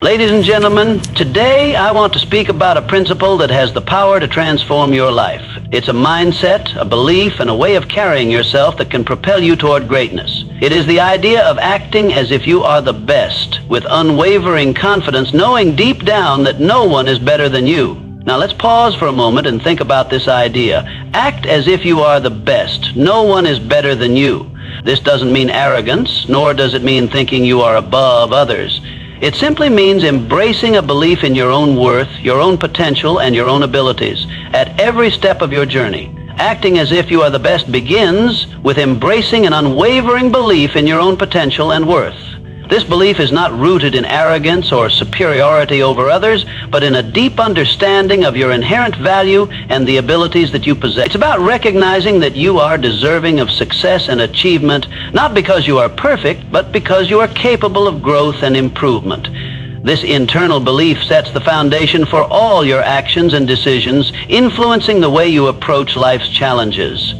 Ladies and gentlemen, today I want to speak about a principle that has the power to transform your life. It's a mindset, a belief, and a way of carrying yourself that can propel you toward greatness. It is the idea of acting as if you are the best, with unwavering confidence, knowing deep down that no one is better than you. Now let's pause for a moment and think about this idea. Act as if you are the best. No one is better than you. This doesn't mean arrogance, nor does it mean thinking you are above others. It simply means embracing a belief in your own worth, your own potential, and your own abilities at every step of your journey. Acting as if you are the best begins with embracing an unwavering belief in your own potential and worth. This belief is not rooted in arrogance or superiority over others, but in a deep understanding of your inherent value and the abilities that you possess. It's about recognizing that you are deserving of success and achievement, not because you are perfect, but because you are capable of growth and improvement. This internal belief sets the foundation for all your actions and decisions, influencing the way you approach life's challenges.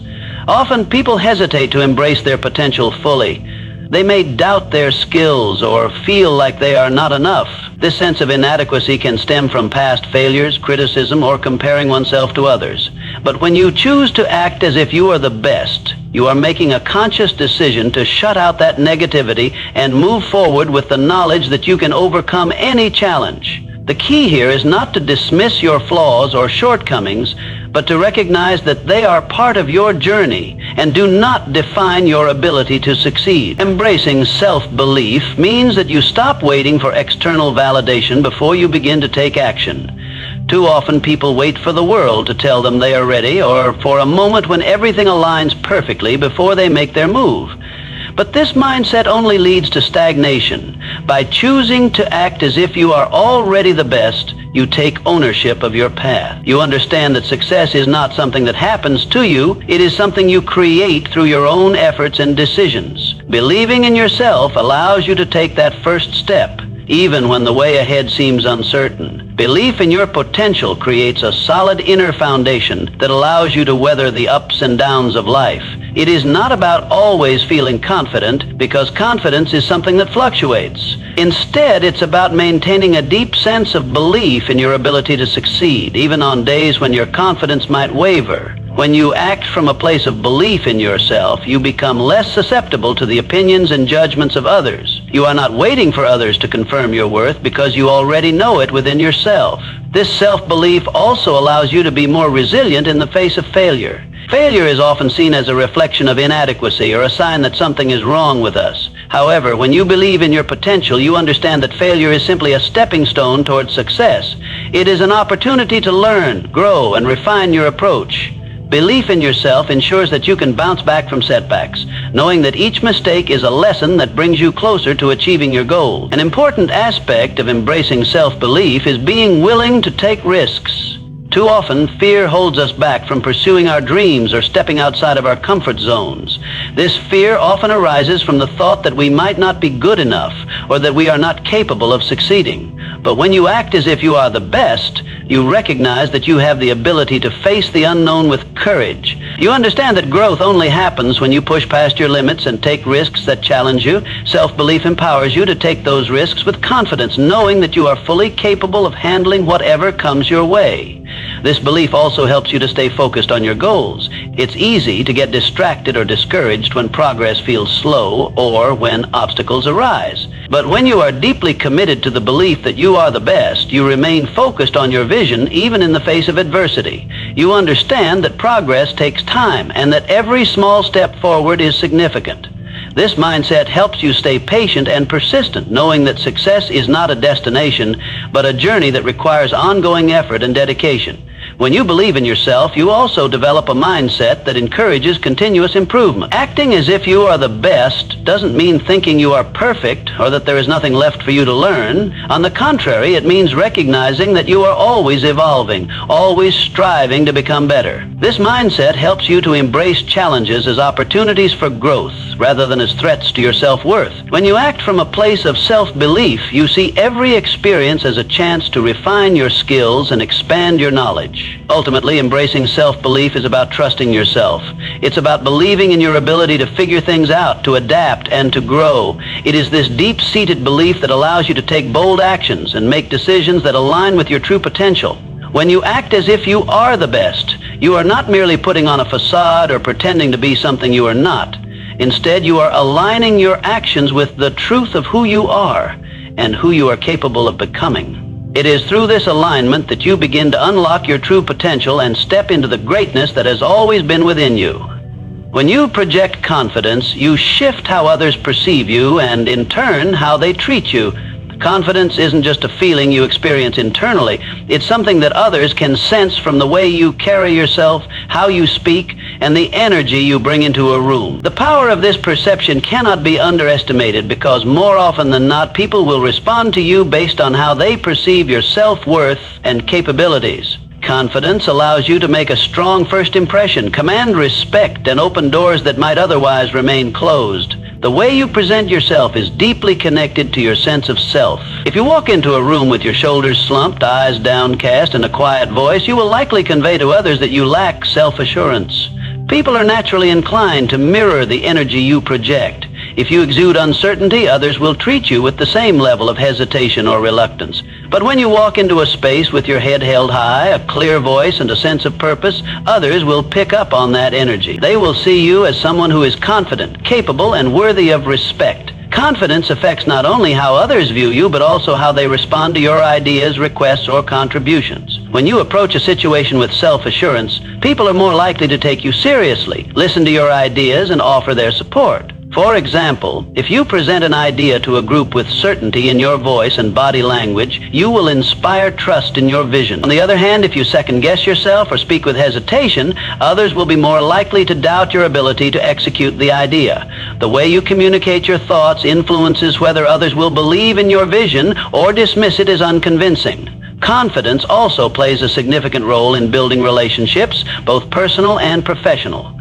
Often people hesitate to embrace their potential fully. They may doubt their skills or feel like they are not enough. This sense of inadequacy can stem from past failures, criticism, or comparing oneself to others. But when you choose to act as if you are the best, you are making a conscious decision to shut out that negativity and move forward with the knowledge that you can overcome any challenge. The key here is not to dismiss your flaws or shortcomings, but to recognize that they are part of your journey and do not define your ability to succeed. Embracing self-belief means that you stop waiting for external validation before you begin to take action. Too often people wait for the world to tell them they are ready, or for a moment when everything aligns perfectly before they make their move. But this mindset only leads to stagnation. By choosing to act as if you are already the best, you take ownership of your path. You understand that success is not something that happens to you, it is something you create through your own efforts and decisions. Believing in yourself allows you to take that first step, even when the way ahead seems uncertain. Belief in your potential creates a solid inner foundation that allows you to weather the ups and downs of life. It is not about always feeling confident, because confidence is something that fluctuates. Instead, it's about maintaining a deep sense of belief in your ability to succeed, even on days when your confidence might waver. When you act from a place of belief in yourself, you become less susceptible to the opinions and judgments of others. You are not waiting for others to confirm your worth because you already know it within yourself. This self-belief also allows you to be more resilient in the face of failure. Failure is often seen as a reflection of inadequacy or a sign that something is wrong with us. However, when you believe in your potential, you understand that failure is simply a stepping stone towards success. It is an opportunity to learn, grow, and refine your approach. Belief in yourself ensures that you can bounce back from setbacks, knowing that each mistake is a lesson that brings you closer to achieving your goals. An important aspect of embracing self-belief is being willing to take risks. Too often, fear holds us back from pursuing our dreams or stepping outside of our comfort zones. This fear often arises from the thought that we might not be good enough or that we are not capable of succeeding. But when you act as if you are the best, you recognize that you have the ability to face the unknown with courage. You understand that growth only happens when you push past your limits and take risks that challenge you. Self-belief empowers you to take those risks with confidence, knowing that you are fully capable of handling whatever comes your way. This belief also helps you to stay focused on your goals. It's easy to get distracted or discouraged when progress feels slow or when obstacles arise. But when you are deeply committed to the belief that you are the best, you remain focused on your vision even in the face of adversity. You understand that progress takes time and that every small step forward is significant. This mindset helps you stay patient and persistent, knowing that success is not a destination, but a journey that requires ongoing effort and dedication. When you believe in yourself, you also develop a mindset that encourages continuous improvement. Acting as if you are the best doesn't mean thinking you are perfect or that there is nothing left for you to learn. On the contrary, it means recognizing that you are always evolving, always striving to become better. This mindset helps you to embrace challenges as opportunities for growth, rather than as threats to your self-worth. When you act from a place of self-belief, you see every experience as a chance to refine your skills and expand your knowledge. Ultimately, embracing self-belief is about trusting yourself. It's about believing in your ability to figure things out, to adapt, and to grow. It is this deep-seated belief that allows you to take bold actions and make decisions that align with your true potential. When you act as if you are the best, you are not merely putting on a facade or pretending to be something you are not. Instead, you are aligning your actions with the truth of who you are and who you are capable of becoming. It is through this alignment that you begin to unlock your true potential and step into the greatness that has always been within you. When you project confidence, you shift how others perceive you and, in turn, how they treat you. Confidence isn't just a feeling you experience internally. It's something that others can sense from the way you carry yourself, how you speak, and the energy you bring into a room. The power of this perception cannot be underestimated because more often than not, people will respond to you based on how they perceive your self-worth and capabilities. Confidence allows you to make a strong first impression, command respect, and open doors that might otherwise remain closed. The way you present yourself is deeply connected to your sense of self. If you walk into a room with your shoulders slumped, eyes downcast, and a quiet voice, you will likely convey to others that you lack self-assurance. People are naturally inclined to mirror the energy you project. If you exude uncertainty, others will treat you with the same level of hesitation or reluctance. But when you walk into a space with your head held high, a clear voice, and a sense of purpose, others will pick up on that energy. They will see you as someone who is confident, capable, and worthy of respect. Confidence affects not only how others view you, but also how they respond to your ideas, requests, or contributions. When you approach a situation with self-assurance, people are more likely to take you seriously, listen to your ideas, and offer their support. For example, if you present an idea to a group with certainty in your voice and body language, you will inspire trust in your vision. On the other hand, if you second-guess yourself or speak with hesitation, others will be more likely to doubt your ability to execute the idea. The way you communicate your thoughts influences whether others will believe in your vision or dismiss it as unconvincing. Confidence also plays a significant role in building relationships, both personal and professional.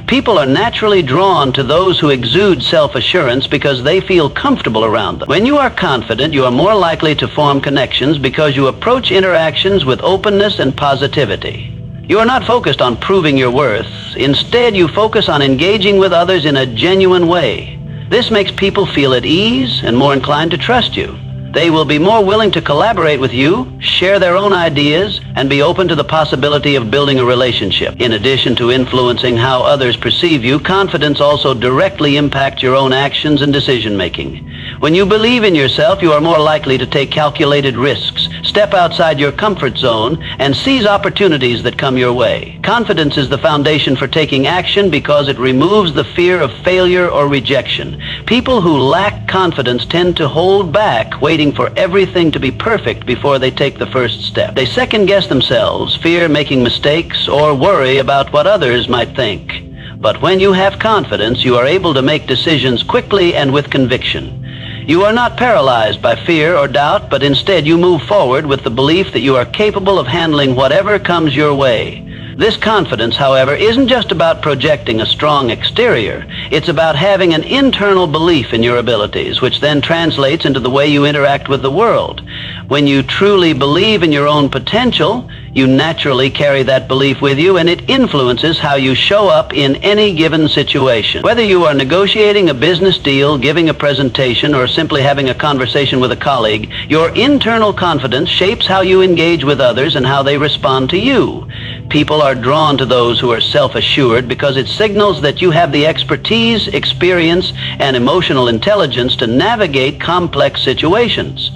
People are naturally drawn to those who exude self-assurance because they feel comfortable around them. When you are confident, you are more likely to form connections because you approach interactions with openness and positivity. You are not focused on proving your worth. Instead, you focus on engaging with others in a genuine way. This makes people feel at ease and more inclined to trust you. They will be more willing to collaborate with you, share their own ideas, and be open to the possibility of building a relationship. In addition to influencing how others perceive you, confidence also directly impacts your own actions and decision-making. When you believe in yourself, you are more likely to take calculated risks, step outside your comfort zone, and seize opportunities that come your way. Confidence is the foundation for taking action because it removes the fear of failure or rejection. People who lack confidence tend to hold back, waiting for everything to be perfect before they take the first step. They second-guess themselves, fear making mistakes, or worry about what others might think. But when you have confidence, you are able to make decisions quickly and with conviction. You are not paralyzed by fear or doubt, but instead you move forward with the belief that you are capable of handling whatever comes your way. This confidence, however, isn't just about projecting a strong exterior. It's about having an internal belief in your abilities, which then translates into the way you interact with the world. When you truly believe in your own potential, you naturally carry that belief with you, and it influences how you show up in any given situation. Whether you are negotiating a business deal, giving a presentation, or simply having a conversation with a colleague, your internal confidence shapes how you engage with others and how they respond to you. People are drawn to those who are self-assured because it signals that you have the expertise, experience, and emotional intelligence to navigate complex situations.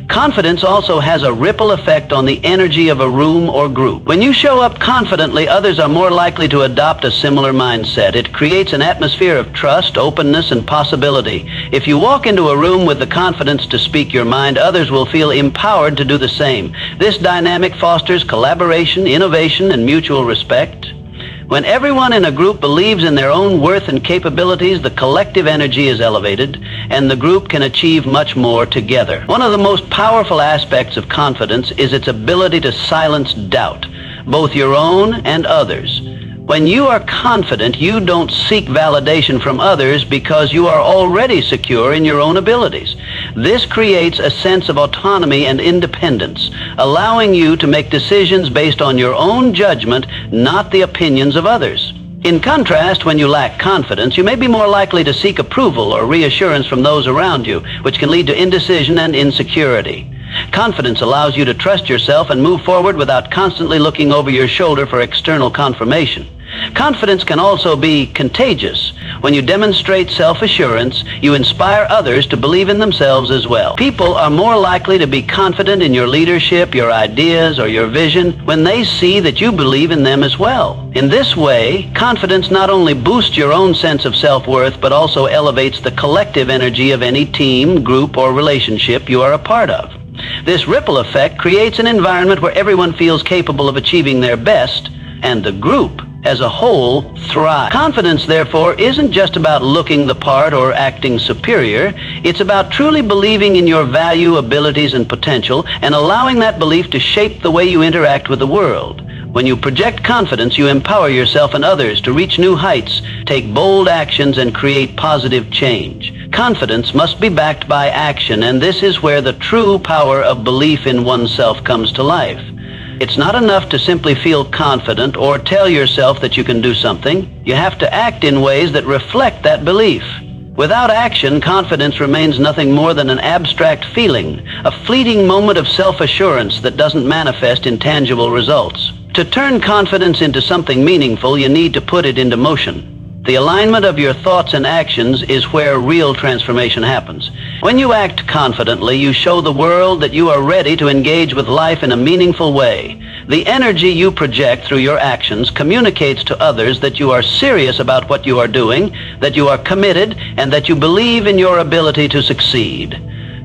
Confidence also has a ripple effect on the energy of a room or group. When you show up confidently, others are more likely to adopt a similar mindset. It creates an atmosphere of trust, openness, and possibility. If you walk into a room with the confidence to speak your mind, others will feel empowered to do the same. This dynamic fosters collaboration, innovation, and mutual respect. When everyone in a group believes in their own worth and capabilities, the collective energy is elevated, and the group can achieve much more together. One of the most powerful aspects of confidence is its ability to silence doubt, both your own and others. When you are confident, you don't seek validation from others because you are already secure in your own abilities. This creates a sense of autonomy and independence, allowing you to make decisions based on your own judgment, not the opinions of others. In contrast, when you lack confidence, you may be more likely to seek approval or reassurance from those around you, which can lead to indecision and insecurity. Confidence allows you to trust yourself and move forward without constantly looking over your shoulder for external confirmation. Confidence can also be contagious. When you demonstrate self-assurance, you inspire others to believe in themselves as well. People are more likely to be confident in your leadership, your ideas, or your vision when they see that you believe in them as well. In this way, confidence not only boosts your own sense of self-worth, but also elevates the collective energy of any team, group, or relationship you are a part of. This ripple effect creates an environment where everyone feels capable of achieving their best, and the group as a whole thrive. Confidence, therefore, isn't just about looking the part or acting superior. It's about truly believing in your value, abilities, and potential, and allowing that belief to shape the way you interact with the world. When you project confidence, you empower yourself and others to reach new heights, take bold actions, and create positive change. Confidence must be backed by action, and this is where the true power of belief in oneself comes to life. It's not enough to simply feel confident or tell yourself that you can do something. You have to act in ways that reflect that belief. Without action, confidence remains nothing more than an abstract feeling, a fleeting moment of self-assurance that doesn't manifest in tangible results. To turn confidence into something meaningful, you need to put it into motion. The alignment of your thoughts and actions is where real transformation happens. When you act confidently, you show the world that you are ready to engage with life in a meaningful way. The energy you project through your actions communicates to others that you are serious about what you are doing, that you are committed, and that you believe in your ability to succeed.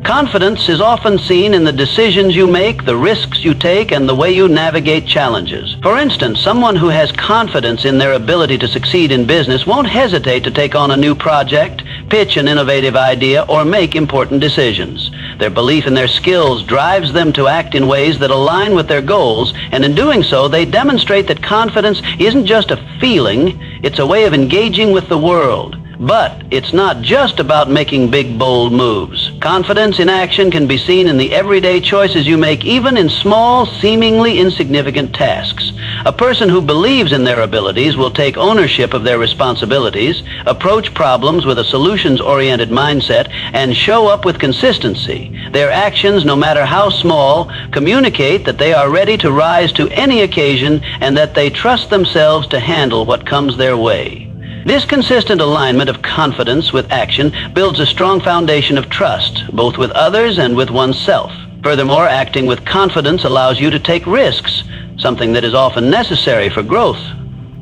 Confidence is often seen in the decisions you make, the risks you take, and the way you navigate challenges. For instance, someone who has confidence in their ability to succeed in business won't hesitate to take on a new project, pitch an innovative idea, or make important decisions. Their belief in their skills drives them to act in ways that align with their goals, and in doing so, they demonstrate that confidence isn't just a feeling, it's a way of engaging with the world. But it's not just about making big, bold moves. Confidence in action can be seen in the everyday choices you make, even in small, seemingly insignificant tasks. A person who believes in their abilities will take ownership of their responsibilities, approach problems with a solutions-oriented mindset, and show up with consistency. Their actions, no matter how small, communicate that they are ready to rise to any occasion and that they trust themselves to handle what comes their way. This consistent alignment of confidence with action builds a strong foundation of trust, both with others and with oneself. Furthermore, acting with confidence allows you to take risks, something that is often necessary for growth.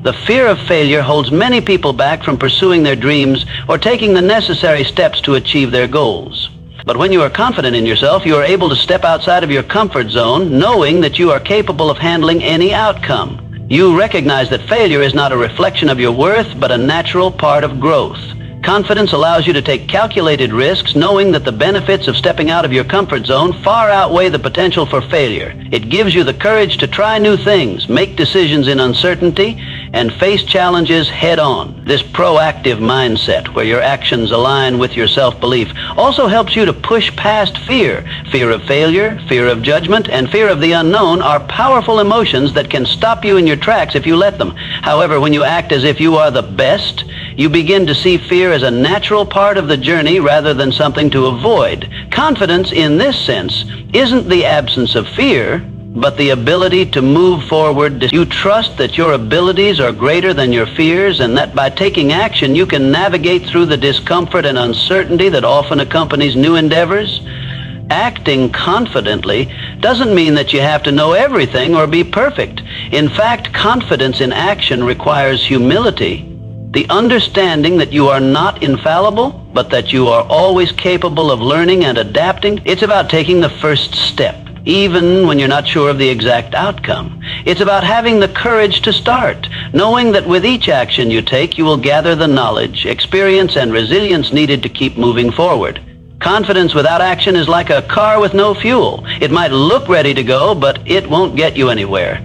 The fear of failure holds many people back from pursuing their dreams or taking the necessary steps to achieve their goals. But when you are confident in yourself, you are able to step outside of your comfort zone, knowing that you are capable of handling any outcome. You recognize that failure is not a reflection of your worth, but a natural part of growth. Confidence allows you to take calculated risks, knowing that the benefits of stepping out of your comfort zone far outweigh the potential for failure. It gives you the courage to try new things, make decisions in uncertainty, and face challenges head-on. This proactive mindset, where your actions align with your self-belief, also helps you to push past fear. Fear of failure, fear of judgment, and fear of the unknown are powerful emotions that can stop you in your tracks if you let them. However, when you act as if you are the best, you begin to see fear as a natural part of the journey rather than something to avoid. Confidence, in this sense, isn't the absence of fear, but the ability to move forward. You trust that your abilities are greater than your fears, and that by taking action you can navigate through the discomfort and uncertainty that often accompanies new endeavors. Acting confidently doesn't mean that you have to know everything or be perfect. In fact, confidence in action requires humility, the understanding that you are not infallible, but that you are always capable of learning and adapting. It's about taking the first step, even when you're not sure of the exact outcome. It's about having the courage to start, knowing that with each action you take, you will gather the knowledge, experience, and resilience needed to keep moving forward. Confidence without action is like a car with no fuel. It might look ready to go, but it won't get you anywhere.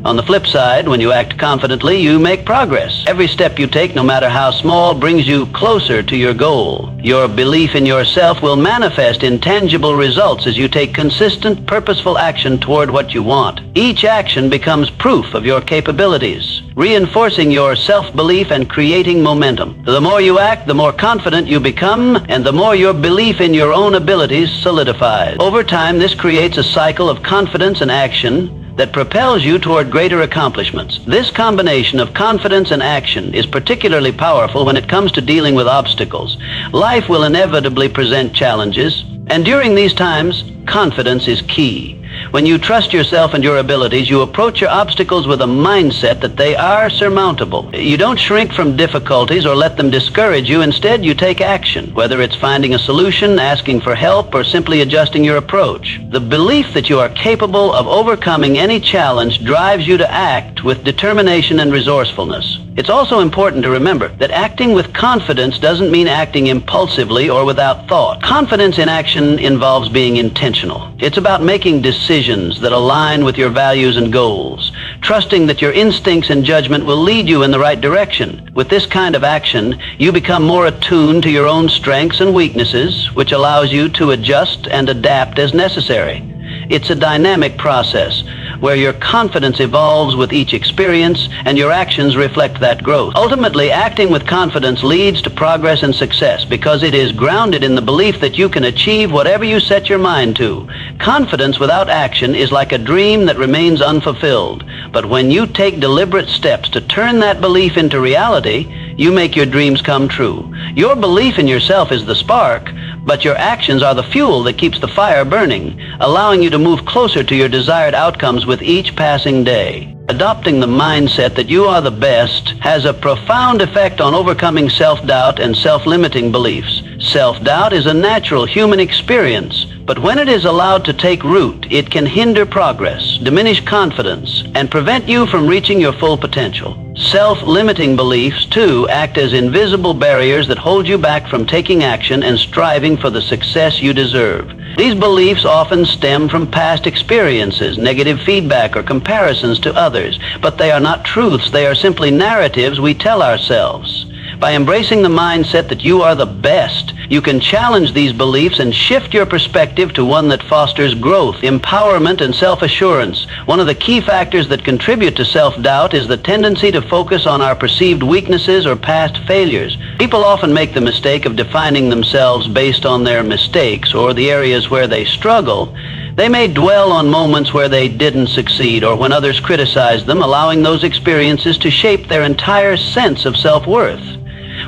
On the flip side, when you act confidently, you make progress. Every step you take, no matter how small, brings you closer to your goal. Your belief in yourself will manifest in tangible results as you take consistent, purposeful action toward what you want. Each action becomes proof of your capabilities, reinforcing your self-belief and creating momentum. The more you act, the more confident you become, and the more your belief in your own abilities solidifies. Over time, this creates a cycle of confidence and action that propels you toward greater accomplishments. This combination of confidence and action is particularly powerful when it comes to dealing with obstacles. Life will inevitably present challenges, and during these times, confidence is key. When you trust yourself and your abilities, you approach your obstacles with a mindset that they are surmountable. You don't shrink from difficulties or let them discourage you. Instead, you take action, whether it's finding a solution, asking for help, or simply adjusting your approach. The belief that you are capable of overcoming any challenge drives you to act with determination and resourcefulness. It's also important to remember that acting with confidence doesn't mean acting impulsively or without thought. Confidence in action involves being intentional. It's about making decisions that align with your values and goals, trusting that your instincts and judgment will lead you in the right direction. With this kind of action, you become more attuned to your own strengths and weaknesses, which allows you to adjust and adapt as necessary. It's a dynamic process where your confidence evolves with each experience and your actions reflect that growth. Ultimately, acting with confidence leads to progress and success because it is grounded in the belief that you can achieve whatever you set your mind to. Confidence without action is like a dream that remains unfulfilled. But when you take deliberate steps to turn that belief into reality, you make your dreams come true. Your belief in yourself is the spark, but your actions are the fuel that keeps the fire burning, allowing you to move closer to your desired outcomes with each passing day. Adopting the mindset that you are the best has a profound effect on overcoming self-doubt and self-limiting beliefs. Self-doubt is a natural human experience, but when it is allowed to take root, it can hinder progress, diminish confidence, and prevent you from reaching your full potential. Self-limiting beliefs, too, act as invisible barriers that hold you back from taking action and striving for the success you deserve. These beliefs often stem from past experiences, negative feedback, or comparisons to others, but they are not truths. They are simply narratives we tell ourselves. By embracing the mindset that you are the best, you can challenge these beliefs and shift your perspective to one that fosters growth, empowerment, and self-assurance. One of the key factors that contribute to self-doubt is the tendency to focus on our perceived weaknesses or past failures. People often make the mistake of defining themselves based on their mistakes or the areas where they struggle. They may dwell on moments where they didn't succeed or when others criticized them, allowing those experiences to shape their entire sense of self-worth.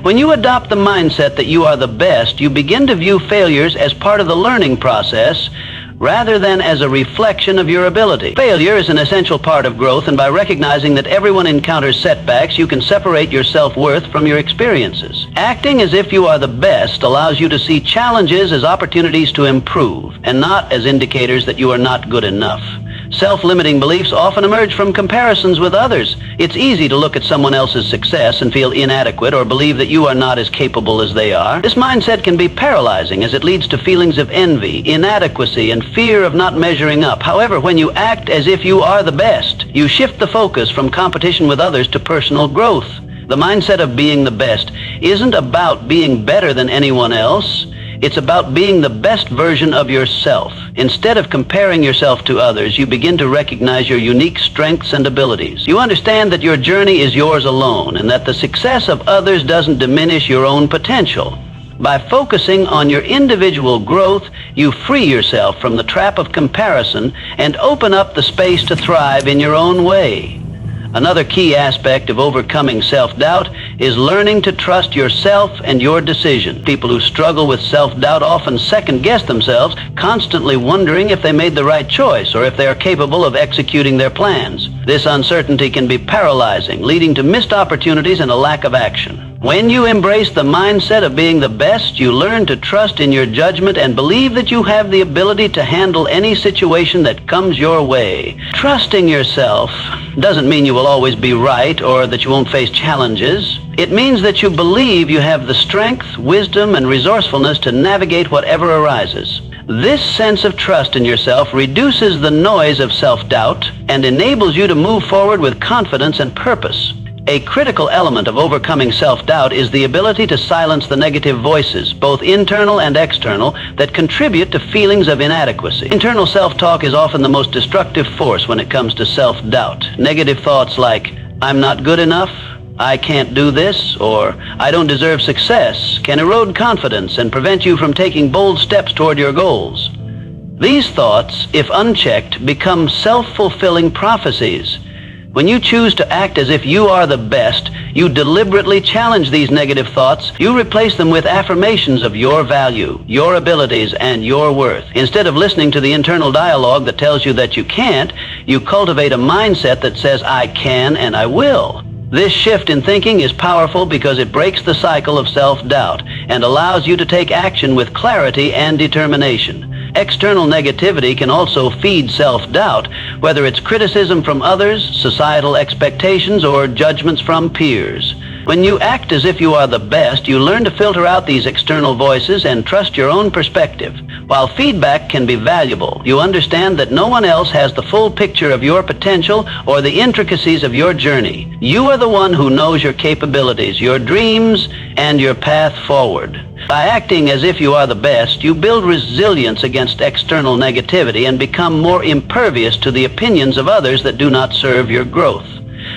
When you adopt the mindset that you are the best, you begin to view failures as part of the learning process rather than as a reflection of your ability. Failure is an essential part of growth, and by recognizing that everyone encounters setbacks, you can separate your self-worth from your experiences. Acting as if you are the best allows you to see challenges as opportunities to improve, and not as indicators that you are not good enough. Self-limiting beliefs often emerge from comparisons with others. It's easy to look at someone else's success and feel inadequate or believe that you are not as capable as they are. This mindset can be paralyzing as it leads to feelings of envy, inadequacy, and fear of not measuring up. However, when you act as if you are the best, you shift the focus from competition with others to personal growth. The mindset of being the best isn't about being better than anyone else. It's about being the best version of yourself. Instead of comparing yourself to others, you begin to recognize your unique strengths and abilities. You understand that your journey is yours alone and that the success of others doesn't diminish your own potential. By focusing on your individual growth, you free yourself from the trap of comparison and open up the space to thrive in your own way. Another key aspect of overcoming self-doubt is learning to trust yourself and your decision. People who struggle with self-doubt often second-guess themselves, constantly wondering if they made the right choice or if they are capable of executing their plans. This uncertainty can be paralyzing, leading to missed opportunities and a lack of action. When you embrace the mindset of being the best, you learn to trust in your judgment and believe that you have the ability to handle any situation that comes your way. Trusting yourself doesn't mean you will always be right or that you won't face challenges. It means that you believe you have the strength, wisdom, and resourcefulness to navigate whatever arises. This sense of trust in yourself reduces the noise of self-doubt and enables you to move forward with confidence and purpose. A critical element of overcoming self-doubt is the ability to silence the negative voices, both internal and external, that contribute to feelings of inadequacy. Internal self-talk is often the most destructive force when it comes to self-doubt. Negative thoughts like, "I'm not good enough," "I can't do this," or "I don't deserve success," can erode confidence and prevent you from taking bold steps toward your goals. These thoughts, if unchecked, become self-fulfilling prophecies. When you choose to act as if you are the best, you deliberately challenge these negative thoughts. You replace them with affirmations of your value, your abilities, and your worth. Instead of listening to the internal dialogue that tells you that you can't, you cultivate a mindset that says, "I can and I will." This shift in thinking is powerful because it breaks the cycle of self-doubt and allows you to take action with clarity and determination. External negativity can also feed self-doubt, whether it's criticism from others, societal expectations, or judgments from peers. When you act as if you are the best, you learn to filter out these external voices and trust your own perspective. While feedback can be valuable, you understand that no one else has the full picture of your potential or the intricacies of your journey. You are the one who knows your capabilities, your dreams, and your path forward. By acting as if you are the best, you build resilience against external negativity and become more impervious to the opinions of others that do not serve your growth.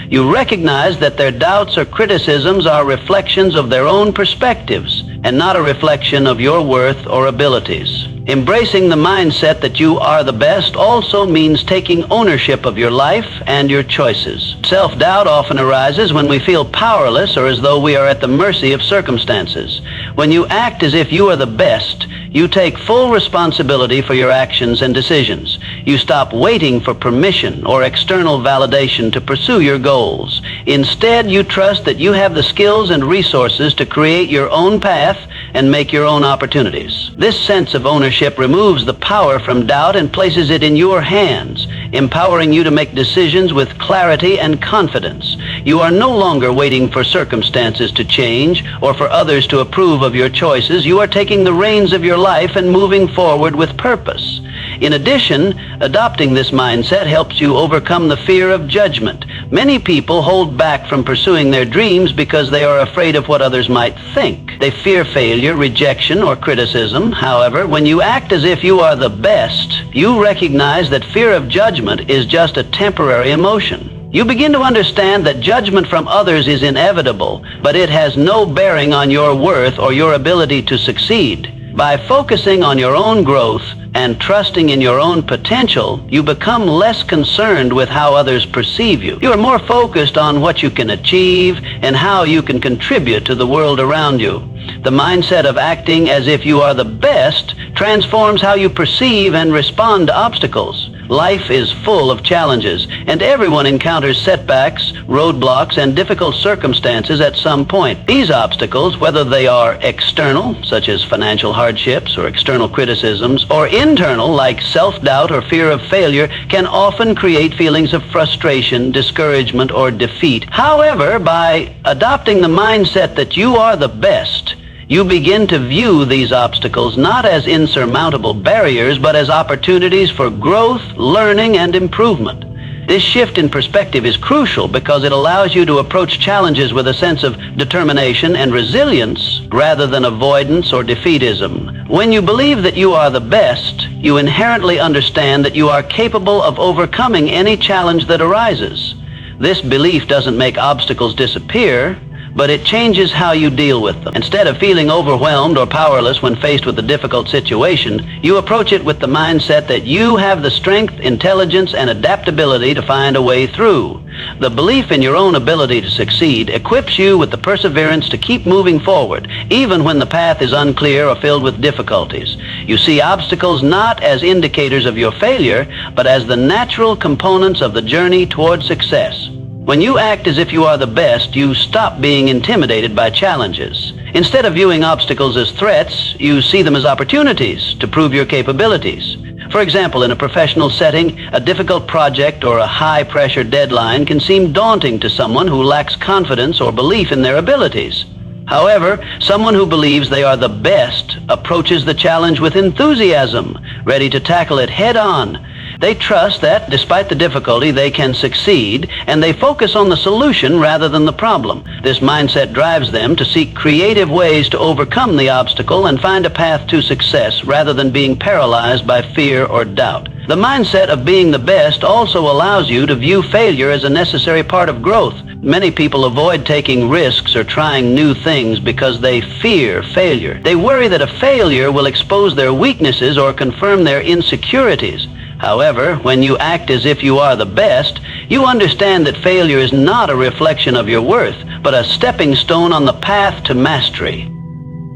You recognize that their doubts or criticisms are reflections of their own perspectives and not a reflection of your worth or abilities. Embracing the mindset that you are the best also means taking ownership of your life and your choices. Self-doubt often arises when we feel powerless or as though we are at the mercy of circumstances. When you act as if you are the best, you take full responsibility for your actions and decisions. You stop waiting for permission or external validation to pursue your goals. Instead, you trust that you have the skills and resources to create your own path and make your own opportunities. This sense of ownership removes the power from doubt and places it in your hands, empowering you to make decisions with clarity and confidence. You are no longer waiting for circumstances to change or for others to approve of your choices. You are taking the reins of your life and moving forward with purpose. In addition, adopting this mindset helps you overcome the fear of judgment. Many people hold back from pursuing their dreams because they are afraid of what others might think. They fear failure, rejection, or criticism. However, when you act as if you are the best, you recognize that fear of judgment is just a temporary emotion. You begin to understand that judgment from others is inevitable, but it has no bearing on your worth or your ability to succeed. By focusing on your own growth and trusting in your own potential, you become less concerned with how others perceive you. You are more focused on what you can achieve and how you can contribute to the world around you. The mindset of acting as if you are the best transforms how you perceive and respond to obstacles. Life is full of challenges, and everyone encounters setbacks, roadblocks, and difficult circumstances at some point. These obstacles, whether they are external, such as financial hardships or external criticisms, or internal, like self-doubt or fear of failure, can often create feelings of frustration, discouragement, or defeat. However, by adopting the mindset that you are the best, you begin to view these obstacles not as insurmountable barriers, but as opportunities for growth, learning, and improvement. This shift in perspective is crucial because it allows you to approach challenges with a sense of determination and resilience rather than avoidance or defeatism. When you believe that you are the best, you inherently understand that you are capable of overcoming any challenge that arises. This belief doesn't make obstacles disappear, but it changes how you deal with them. Instead of feeling overwhelmed or powerless when faced with a difficult situation, you approach it with the mindset that you have the strength, intelligence, and adaptability to find a way through. The belief in your own ability to succeed equips you with the perseverance to keep moving forward, even when the path is unclear or filled with difficulties. You see obstacles not as indicators of your failure, but as the natural components of the journey toward success. When you act as if you are the best, you stop being intimidated by challenges. Instead of viewing obstacles as threats, you see them as opportunities to prove your capabilities. For example, in a professional setting, a difficult project or a high-pressure deadline can seem daunting to someone who lacks confidence or belief in their abilities. However, someone who believes they are the best approaches the challenge with enthusiasm, ready to tackle it head on. They trust that, despite the difficulty, they can succeed, and they focus on the solution rather than the problem. This mindset drives them to seek creative ways to overcome the obstacle and find a path to success rather than being paralyzed by fear or doubt. The mindset of being the best also allows you to view failure as a necessary part of growth. Many people avoid taking risks or trying new things because they fear failure. They worry that a failure will expose their weaknesses or confirm their insecurities. However, when you act as if you are the best, you understand that failure is not a reflection of your worth, but a stepping stone on the path to mastery.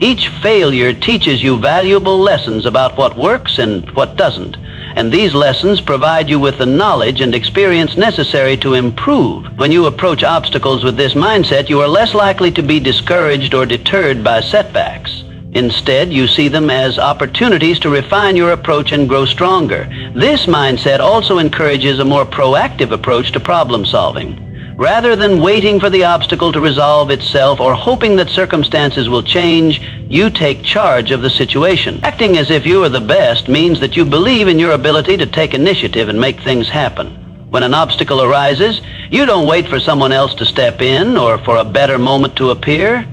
Each failure teaches you valuable lessons about what works and what doesn't, and these lessons provide you with the knowledge and experience necessary to improve. When you approach obstacles with this mindset, you are less likely to be discouraged or deterred by setbacks. Instead, you see them as opportunities to refine your approach and grow stronger. This mindset also encourages a more proactive approach to problem solving. Rather than waiting for the obstacle to resolve itself or hoping that circumstances will change, you take charge of the situation. Acting as if you are the best means that you believe in your ability to take initiative and make things happen. When an obstacle arises, you don't wait for someone else to step in or for a better moment to appear.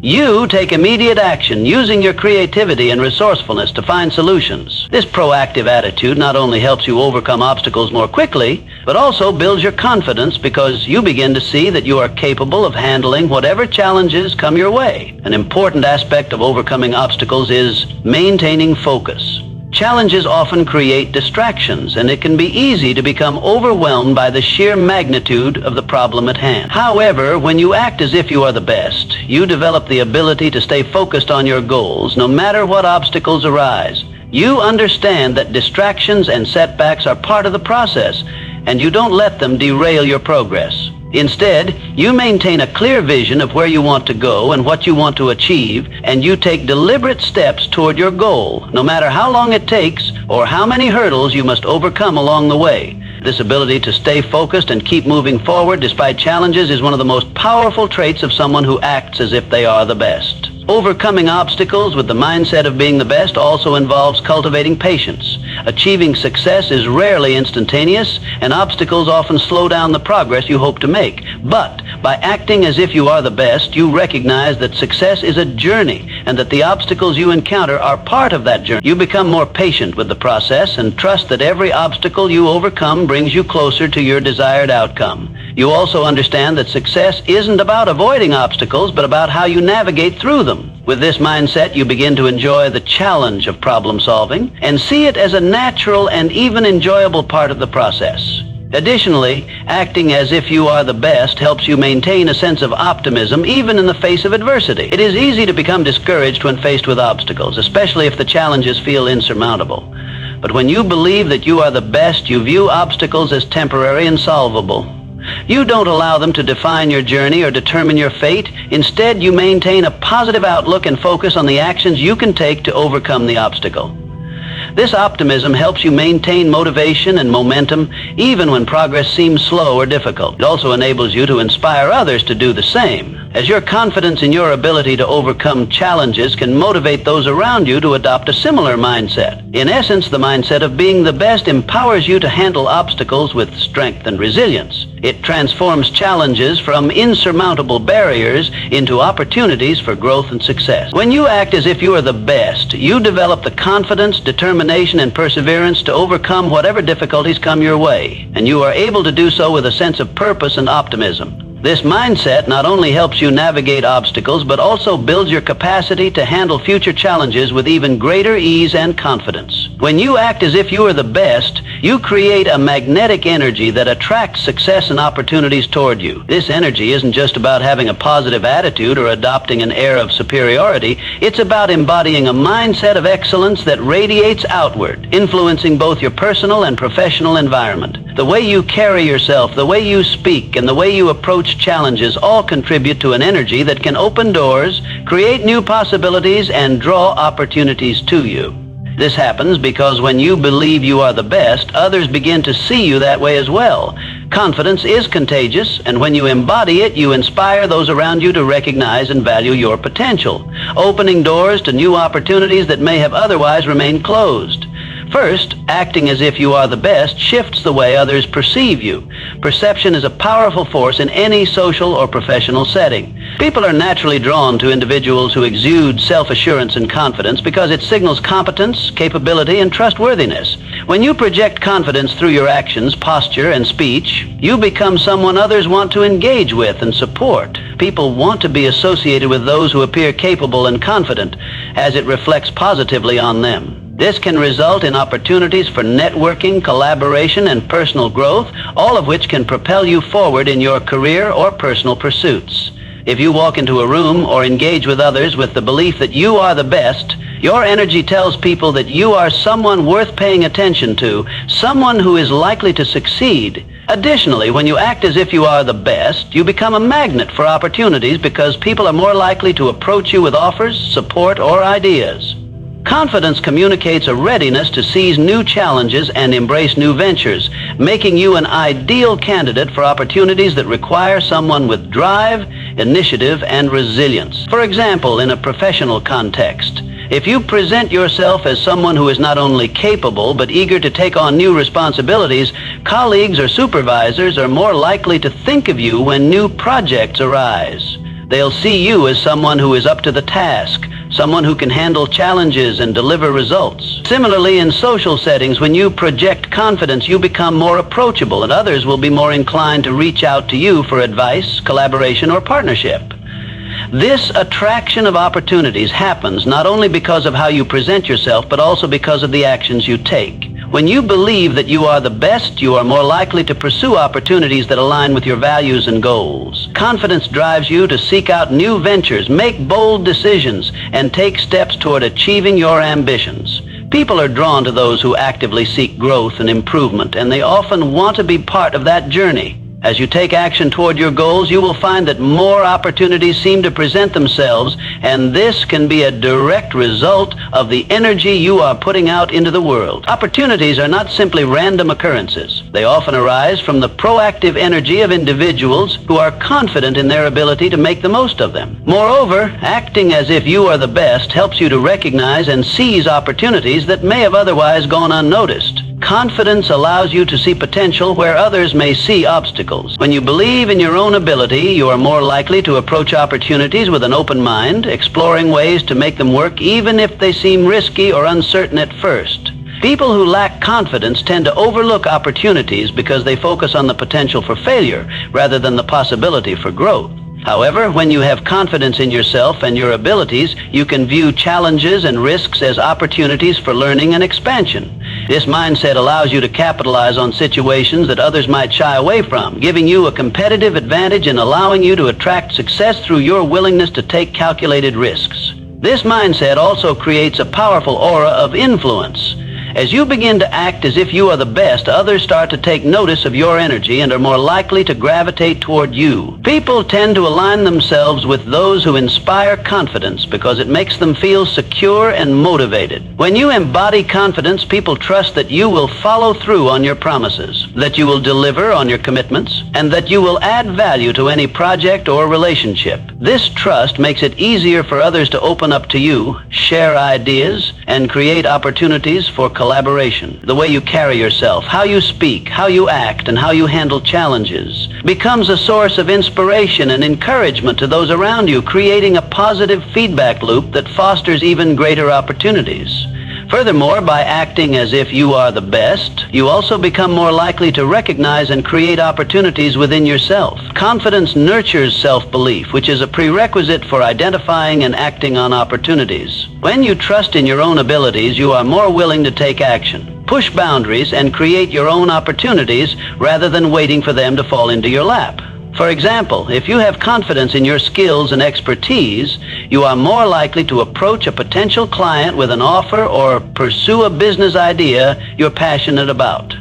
You take immediate action using your creativity and resourcefulness to find solutions. This proactive attitude not only helps you overcome obstacles more quickly, but also builds your confidence because you begin to see that you are capable of handling whatever challenges come your way. An important aspect of overcoming obstacles is maintaining focus. Challenges often create distractions, and it can be easy to become overwhelmed by the sheer magnitude of the problem at hand. However, when you act as if you are the best, you develop the ability to stay focused on your goals no matter what obstacles arise. You understand that distractions and setbacks are part of the process, and you don't let them derail your progress. Instead, you maintain a clear vision of where you want to go and what you want to achieve, and you take deliberate steps toward your goal, no matter how long it takes or how many hurdles you must overcome along the way. This ability to stay focused and keep moving forward despite challenges is one of the most powerful traits of someone who acts as if they are the best. Overcoming obstacles with the mindset of being the best also involves cultivating patience. Achieving success is rarely instantaneous, and obstacles often slow down the progress you hope to make. But by acting as if you are the best, you recognize that success is a journey and that the obstacles you encounter are part of that journey. You become more patient with the process and trust that every obstacle you overcome brings you closer to your desired outcome. You also understand that success isn't about avoiding obstacles, but about how you navigate through them. With this mindset, you begin to enjoy the challenge of problem solving and see it as a natural and even enjoyable part of the process. Additionally, acting as if you are the best helps you maintain a sense of optimism even in the face of adversity. It is easy to become discouraged when faced with obstacles, especially if the challenges feel insurmountable. But when you believe that you are the best, you view obstacles as temporary and solvable. You don't allow them to define your journey or determine your fate. Instead, you maintain a positive outlook and focus on the actions you can take to overcome the obstacle. This optimism helps you maintain motivation and momentum even when progress seems slow or difficult. It also enables you to inspire others to do the same, as your confidence in your ability to overcome challenges can motivate those around you to adopt a similar mindset. In essence, the mindset of being the best empowers you to handle obstacles with strength and resilience. It transforms challenges from insurmountable barriers into opportunities for growth and success. When you act as if you are the best, you develop the confidence, determination, and perseverance to overcome whatever difficulties come your way, and you are able to do so with a sense of purpose and optimism. This mindset not only helps you navigate obstacles, but also builds your capacity to handle future challenges with even greater ease and confidence. When you act as if you are the best, you create a magnetic energy that attracts success and opportunities toward you. This energy isn't just about having a positive attitude or adopting an air of superiority. It's about embodying a mindset of excellence that radiates outward, influencing both your personal and professional environment. The way you carry yourself, the way you speak, and the way you approach challenges all contribute to an energy that can open doors, create new possibilities, and draw opportunities to you. This happens because when you believe you are the best, others begin to see you that way as well. Confidence is contagious, and when you embody it, you inspire those around you to recognize and value your potential, opening doors to new opportunities that may have otherwise remained closed. First, acting as if you are the best shifts the way others perceive you. Perception is a powerful force in any social or professional setting. People are naturally drawn to individuals who exude self-assurance and confidence because it signals competence, capability, and trustworthiness. When you project confidence through your actions, posture, and speech, you become someone others want to engage with and support. People want to be associated with those who appear capable and confident, as it reflects positively on them. This can result in opportunities for networking, collaboration, and personal growth, all of which can propel you forward in your career or personal pursuits. If you walk into a room or engage with others with the belief that you are the best, your energy tells people that you are someone worth paying attention to, someone who is likely to succeed. Additionally, when you act as if you are the best, you become a magnet for opportunities because people are more likely to approach you with offers, support, or ideas. Confidence communicates a readiness to seize new challenges and embrace new ventures, making you an ideal candidate for opportunities that require someone with drive, initiative, and resilience. For example, in a professional context, if you present yourself as someone who is not only capable but eager to take on new responsibilities, colleagues or supervisors are more likely to think of you when new projects arise. They'll see you as someone who is up to the task, someone who can handle challenges and deliver results. Similarly, in social settings, when you project confidence, you become more approachable, and others will be more inclined to reach out to you for advice, collaboration, or partnership. This attraction of opportunities happens not only because of how you present yourself, but also because of the actions you take. When you believe that you are the best, you are more likely to pursue opportunities that align with your values and goals. Confidence drives you to seek out new ventures, make bold decisions, and take steps toward achieving your ambitions. People are drawn to those who actively seek growth and improvement, and they often want to be part of that journey. As you take action toward your goals, you will find that more opportunities seem to present themselves, and this can be a direct result of the energy you are putting out into the world. Opportunities are not simply random occurrences. They often arise from the proactive energy of individuals who are confident in their ability to make the most of them. Moreover, acting as if you are the best helps you to recognize and seize opportunities that may have otherwise gone unnoticed. Confidence allows you to see potential where others may see obstacles. When you believe in your own ability, you are more likely to approach opportunities with an open mind, exploring ways to make them work even if they seem risky or uncertain at first. People who lack confidence tend to overlook opportunities because they focus on the potential for failure rather than the possibility for growth. However, when you have confidence in yourself and your abilities, you can view challenges and risks as opportunities for learning and expansion. This mindset allows you to capitalize on situations that others might shy away from, giving you a competitive advantage and allowing you to attract success through your willingness to take calculated risks. This mindset also creates a powerful aura of influence. As you begin to act as if you are the best, others start to take notice of your energy and are more likely to gravitate toward you. People tend to align themselves with those who inspire confidence because it makes them feel secure and motivated. When you embody confidence, people trust that you will follow through on your promises, that you will deliver on your commitments, and that you will add value to any project or relationship. This trust makes it easier for others to open up to you, share ideas, and create opportunities for collaboration. The way you carry yourself, how you speak, how you act, and how you handle challenges becomes a source of inspiration and encouragement to those around you, creating a positive feedback loop that fosters even greater opportunities. Furthermore, by acting as if you are the best, you also become more likely to recognize and create opportunities within yourself. Confidence nurtures self-belief, which is a prerequisite for identifying and acting on opportunities. When you trust in your own abilities, you are more willing to take action, push boundaries, and create your own opportunities rather than waiting for them to fall into your lap. For example, if you have confidence in your skills and expertise, you are more likely to approach a potential client with an offer or pursue a business idea you're passionate about.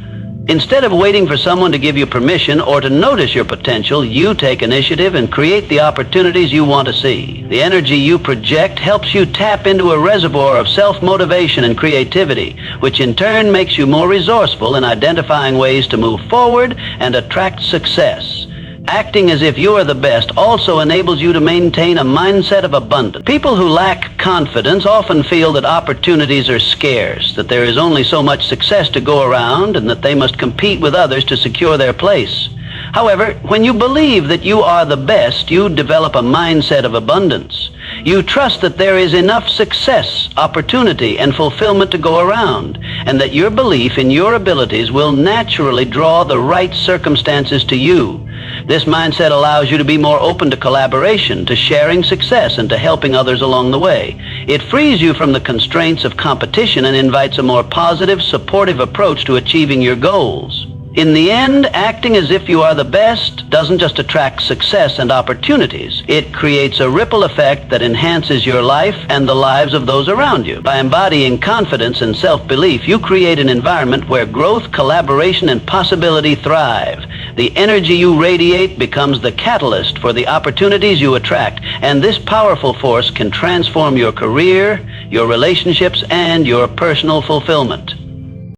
Instead of waiting for someone to give you permission or to notice your potential, you take initiative and create the opportunities you want to see. The energy you project helps you tap into a reservoir of self-motivation and creativity, which in turn makes you more resourceful in identifying ways to move forward and attract success. Acting as if you are the best also enables you to maintain a mindset of abundance. People who lack confidence often feel that opportunities are scarce, that there is only so much success to go around, and that they must compete with others to secure their place. However, when you believe that you are the best, you develop a mindset of abundance. You trust that there is enough success, opportunity, and fulfillment to go around, and that your belief in your abilities will naturally draw the right circumstances to you. This mindset allows you to be more open to collaboration, to sharing success, and to helping others along the way. It frees you from the constraints of competition and invites a more positive, supportive approach to achieving your goals. In the end, acting as if you are the best doesn't just attract success and opportunities. It creates a ripple effect that enhances your life and the lives of those around you. By embodying confidence and self-belief, you create an environment where growth, collaboration, and possibility thrive. The energy you radiate becomes the catalyst for the opportunities you attract, and this powerful force can transform your career, your relationships, and your personal fulfillment.